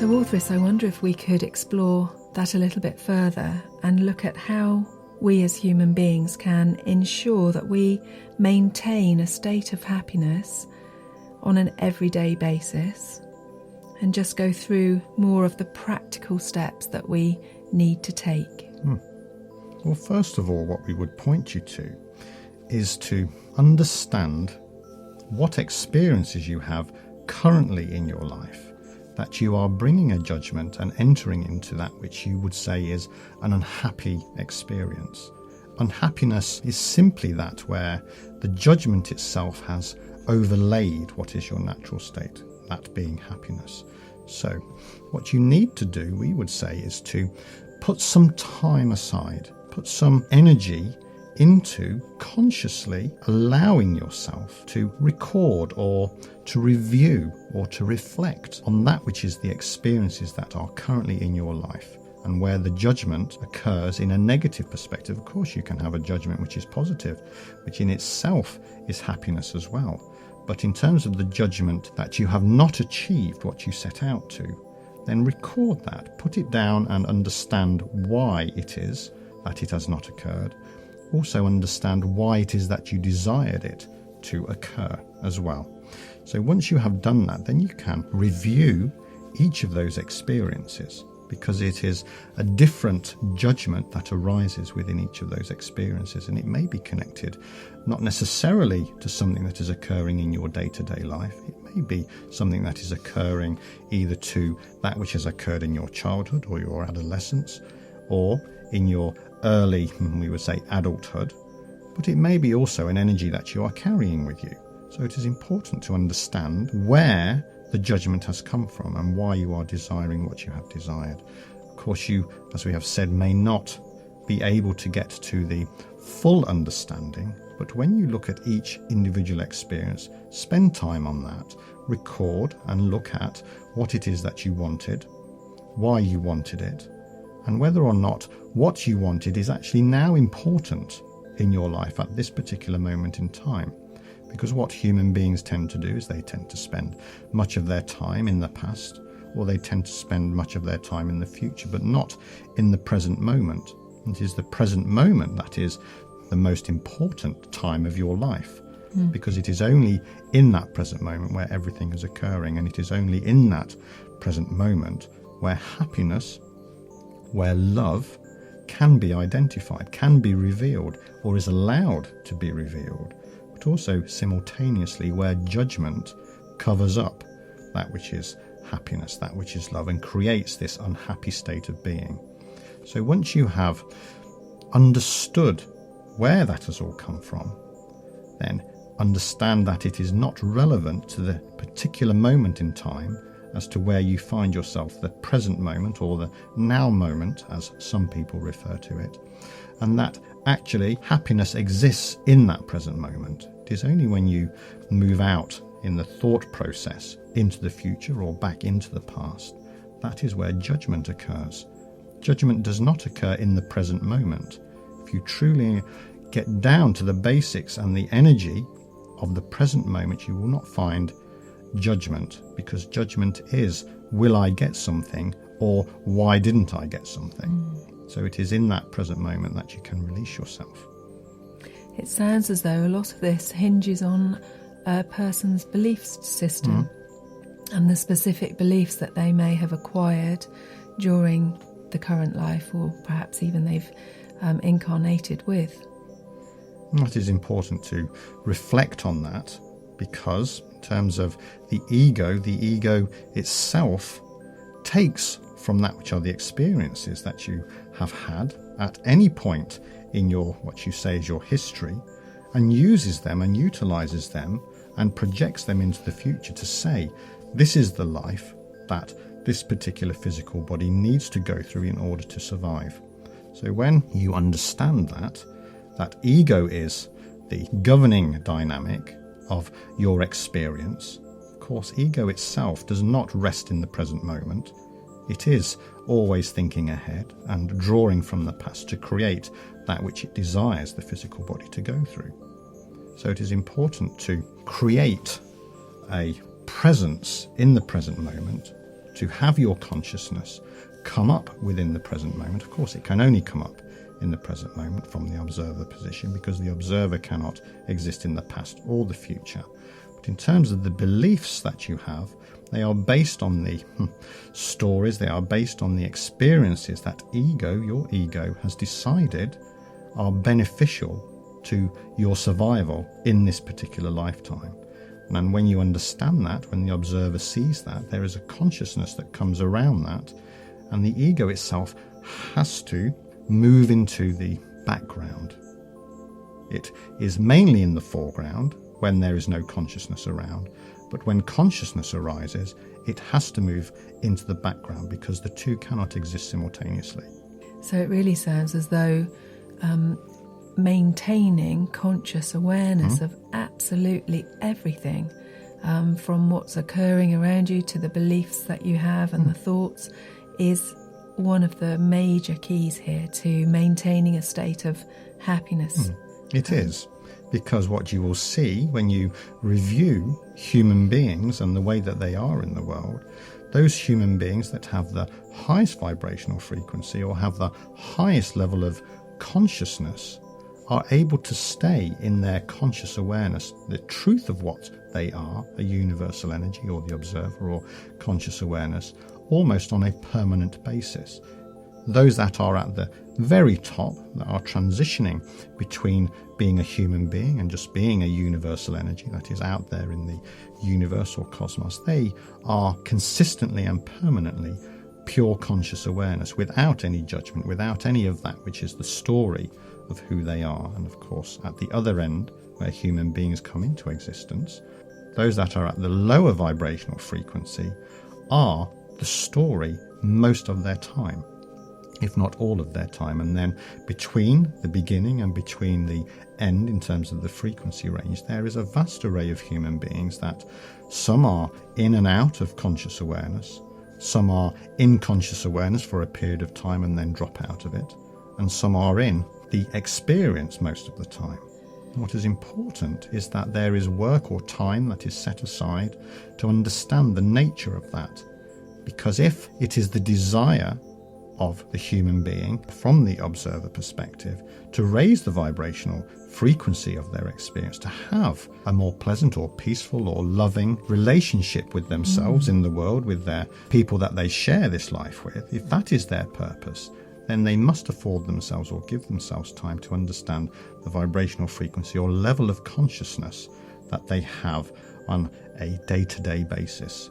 So Altheris, I wonder if we could explore that a little bit further and look at how we as human beings can ensure that we maintain a state of happiness on an everyday basis, and just go through more of the practical steps that we need to take. Well, first of all, what we would point you to is to understand what experiences you have currently in your life that you are bringing a judgment and entering into that which you would say is an unhappy experience. Unhappiness is simply that where the judgment itself has overlaid what is your natural state, that being happiness. So what you need to do, we would say, is to put some time aside, put some energy into consciously allowing yourself to record or to review or to reflect on that which is the experiences that are currently in your life, and where the judgment occurs in a negative perspective. Of course, you can have a judgment which is positive, which in itself is happiness as well. But in terms of the judgment that you have not achieved what you set out to, then record that, put it down and understand why it is that it has not occurred. Also understand why it is that you desired it to occur as well. So once you have done that, then you can review each of those experiences, because it is a different judgment that arises within each of those experiences, and it may be connected not necessarily to something that is occurring in your day-to-day life. It may be something that is occurring either to that which has occurred in your childhood or your adolescence, or in your early, we would say, adulthood, but it may be also an energy that you are carrying with you. So it is important to understand where the judgment has come from and why you are desiring what you have desired. Of course, you, as we have said, may not be able to get to the full understanding, but when you look at each individual experience, spend time on that, record and look at what it is that you wanted, why you wanted it, and whether or not what you wanted is actually now important in your life at this particular moment in time. Because what human beings tend to do is they tend to spend much of their time in the past, or they tend to spend much of their time in the future, but not in the present moment. It is the present moment that is the most important time of your life, because it is only in that present moment where everything is occurring, and it is only in that present moment where happiness, where love can be identified, can be revealed, or is allowed to be revealed, but also simultaneously where judgment covers up that which is happiness, that which is love, and creates this unhappy state of being. So once you have understood where that has all come from, then understand that it is not relevant to the particular moment in time as to where you find yourself, the present moment or the now moment, as some people refer to it, and that actually happiness exists in that present moment. It is only when you move out in the thought process into the future or back into the past, that is where judgment occurs. Judgment does not occur in the present moment. If you truly get down to the basics and the energy of the present moment, you will not find judgment, because judgment is, will I get something, or why didn't I get something? So it is in that present moment that you can release yourself. It sounds as though a lot of this hinges on a person's belief system and the specific beliefs that they may have acquired during the current life, or perhaps even they've incarnated with. It is important to reflect on that, because in terms of the ego itself takes from that which are the experiences that you have had at any point in your, what you say is your history, and uses them and utilizes them and projects them into the future to say, this is the life that this particular physical body needs to go through in order to survive. So when you understand that ego is the governing dynamic of your experience, of course, ego itself does not rest in the present moment. It is always thinking ahead and drawing from the past to create that which it desires the physical body to go through. So it is important to create a presence in the present moment to have your consciousness come up within the present moment. Of course, it can only come up in the present moment from the observer position, because the observer cannot exist in the past or the future. But in terms of the beliefs that you have, they are based on the stories, they are based on the experiences that your ego has decided are beneficial to your survival in this particular lifetime. And when you understand that, when the observer sees that, there is a consciousness that comes around that, and the ego itself has to move into the background. It is mainly in the foreground when there is no consciousness around, but when consciousness arises, it has to move into the background, because the two cannot exist simultaneously. So it really sounds as though maintaining conscious awareness of absolutely everything, from what's occurring around you to the beliefs that you have and the thoughts, is one of the major keys here to maintaining a state of happiness. It is, because what you will see when you review human beings and the way that they are in the world, those human beings that have the highest vibrational frequency or have the highest level of consciousness are able to stay in their conscious awareness, the truth of what they are, a universal energy or the observer or conscious awareness, almost on a permanent basis. Those that are at the very top, that are transitioning between being a human being and just being a universal energy that is out there in the universal cosmos, they are consistently and permanently pure conscious awareness, without any judgment, without any of that which is the story of who they are. And of course, at the other end, where human beings come into existence, those that are at the lower vibrational frequency are the story most of their time, if not all of their time. And then between the beginning and between the end, in terms of the frequency range, there is a vast array of human beings that some are in and out of conscious awareness, some are in conscious awareness for a period of time and then drop out of it, and some are in the experience most of the time. What is important is that there is work or time that is set aside to understand the nature of that. Because if it is the desire of the human being, from the observer perspective, to raise the vibrational frequency of their experience, to have a more pleasant or peaceful or loving relationship with themselves in the world, with their people that they share this life with, if that is their purpose, then they must afford themselves or give themselves time to understand the vibrational frequency or level of consciousness that they have on a day-to-day basis.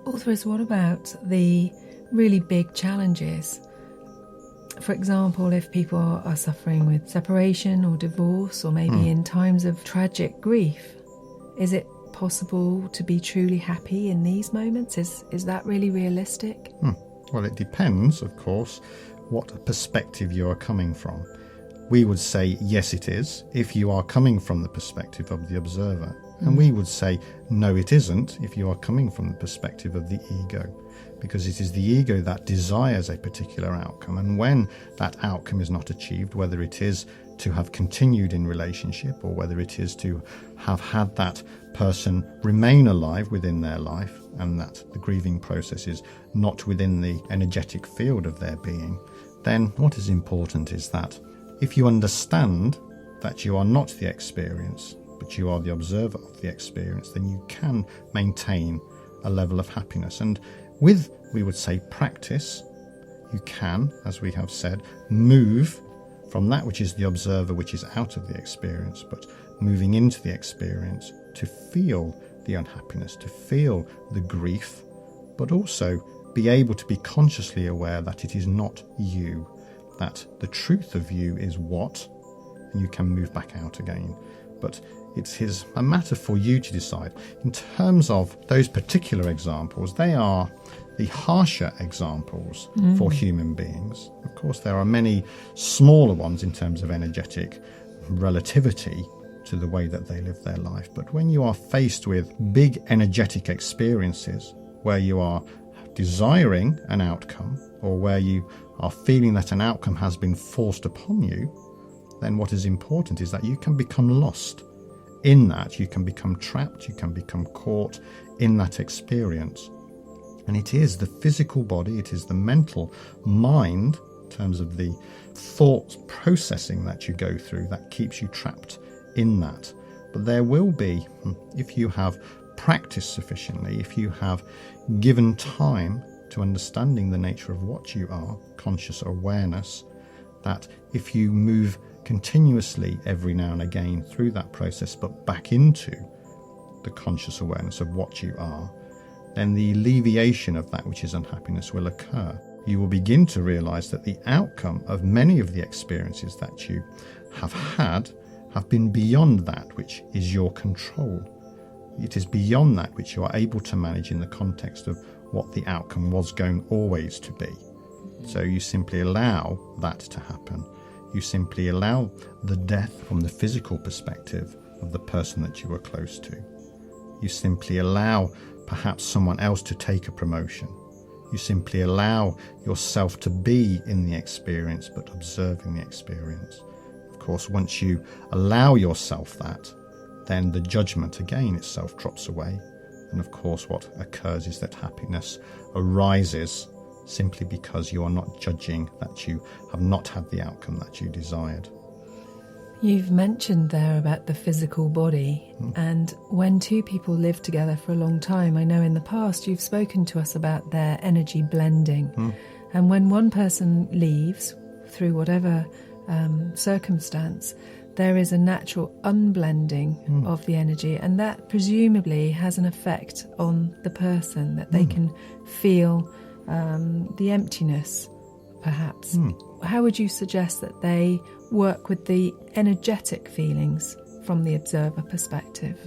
Altheris, what about the really big challenges? For example, if people are suffering with separation or divorce, or maybe in times of tragic grief, is it possible to be truly happy in these moments? Is that really realistic? Well, it depends, of course, what perspective you are coming from. We would say, yes, it is, if you are coming from the perspective of the observer. And we would say, no, it isn't, if you are coming from the perspective of the ego. Because it is the ego that desires a particular outcome. And when that outcome is not achieved, whether it is to have continued in relationship or whether it is to have had that person remain alive within their life, and that the grieving process is not within the energetic field of their being, then what is important is that if you understand that you are not the experience, but you are the observer of the experience, then you can maintain a level of happiness. And with, we would say, practice, you can, as we have said, move from that which is the observer, which is out of the experience, but moving into the experience to feel the unhappiness, to feel the grief, but also be able to be consciously aware that it is not you, that the truth of you is what, and you can move back out again. But it is a matter for you to decide. In terms of those particular examples, they are the harsher examples for human beings. Of course, there are many smaller ones in terms of energetic relativity to the way that they live their life. But when you are faced with big energetic experiences where you are desiring an outcome, or where you are feeling that an outcome has been forced upon you, then what is important is that you can become lost in that. You can become trapped, you can become caught in that experience. And it is the physical body, it is the mental mind, in terms of the thought processing that you go through, that keeps you trapped in that. But there will be, if you have practiced sufficiently, if you have given time to understanding the nature of what you are, conscious awareness, that if you move continuously every now and again through that process, but back into the conscious awareness of what you are, then the alleviation of that which is unhappiness will occur. You will begin to realize that the outcome of many of the experiences that you have had have been beyond that which is your control. It is beyond that which you are able to manage in the context of what the outcome was going always to be. So you simply allow that to happen. You simply allow the death from the physical perspective of the person that you were close to. You simply allow perhaps someone else to take a promotion. You simply allow yourself to be in the experience, but observing the experience. Of course, once you allow yourself that, then the judgment again itself drops away. And of course, what occurs is that happiness arises simply because you are not judging that you have not had the outcome that you desired. You've mentioned there about the physical body, and when two people live together for a long time, I know in the past you've spoken to us about their energy blending. And when one person leaves, through whatever circumstance, there is a natural unblending of the energy, and that presumably has an effect on the person, that they can feel the emptiness, perhaps. How would you suggest that they work with the energetic feelings from the observer perspective?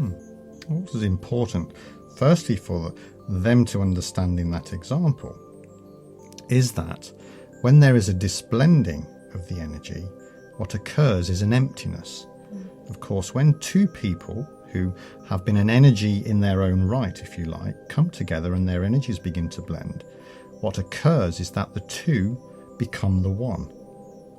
What is important, firstly, for them to understand in that example, is that when there is a disblending of the energy, what occurs is an emptiness. Of course, when two people who have been an energy in their own right, if you like, come together and their energies begin to blend, what occurs is that the two become the one.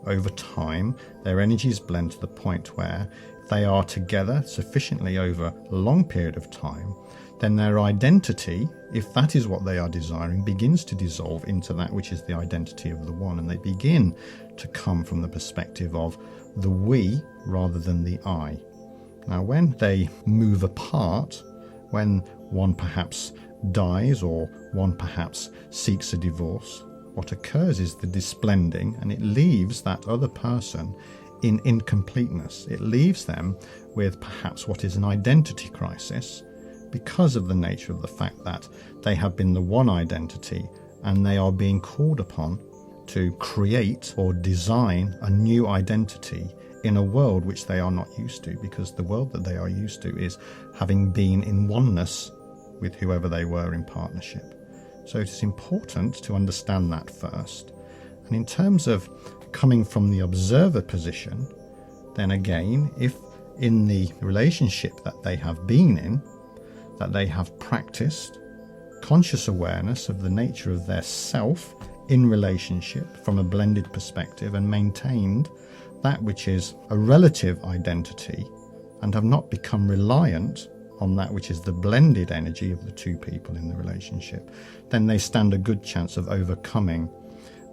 Over time, their energies blend to the point where if they are together sufficiently over a long period of time, then their identity, if that is what they are desiring, begins to dissolve into that which is the identity of the one, and they begin to come from the perspective of the we rather than the I. Now, when they move apart, when one perhaps dies or one perhaps seeks a divorce, what occurs is the disblending, and it leaves that other person in incompleteness. It leaves them with perhaps what is an identity crisis because of the nature of the fact that they have been the one identity and they are being called upon to create or design a new identity in a world which they are not used to, because the world that they are used to is having been in oneness with whoever they were in partnership. So it is important to understand that first. And in terms of coming from the observer position, then again, if in the relationship that they have been in, that they have practiced conscious awareness of the nature of their self in relationship from a blended perspective and maintained that which is a relative identity and have not become reliant on that which is the blended energy of the two people in the relationship, then they stand a good chance of overcoming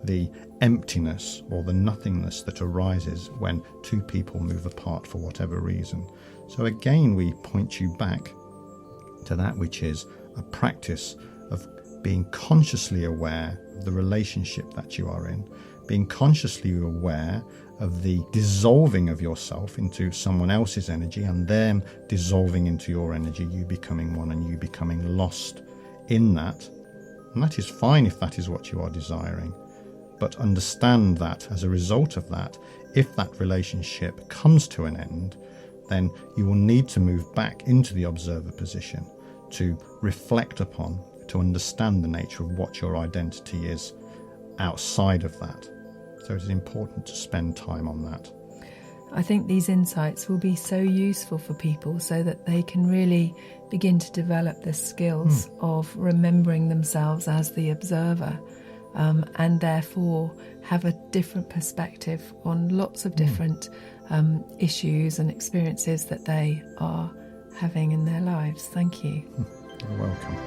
the emptiness or the nothingness that arises when two people move apart for whatever reason. So again, we point you back to that which is a practice of being consciously aware of the relationship that you are in, being consciously aware of the dissolving of yourself into someone else's energy and them dissolving into your energy, you becoming one and you becoming lost in that. And that is fine if that is what you are desiring. But understand that as a result of that, if that relationship comes to an end, then you will need to move back into the observer position to reflect upon, to understand the nature of what your identity is outside of that. So it is important to spend time on that. I think these insights will be so useful for people so that they can really begin to develop the skills of remembering themselves as the observer, and therefore have a different perspective on lots of different issues and experiences that they are having in their lives. Thank you. You're welcome.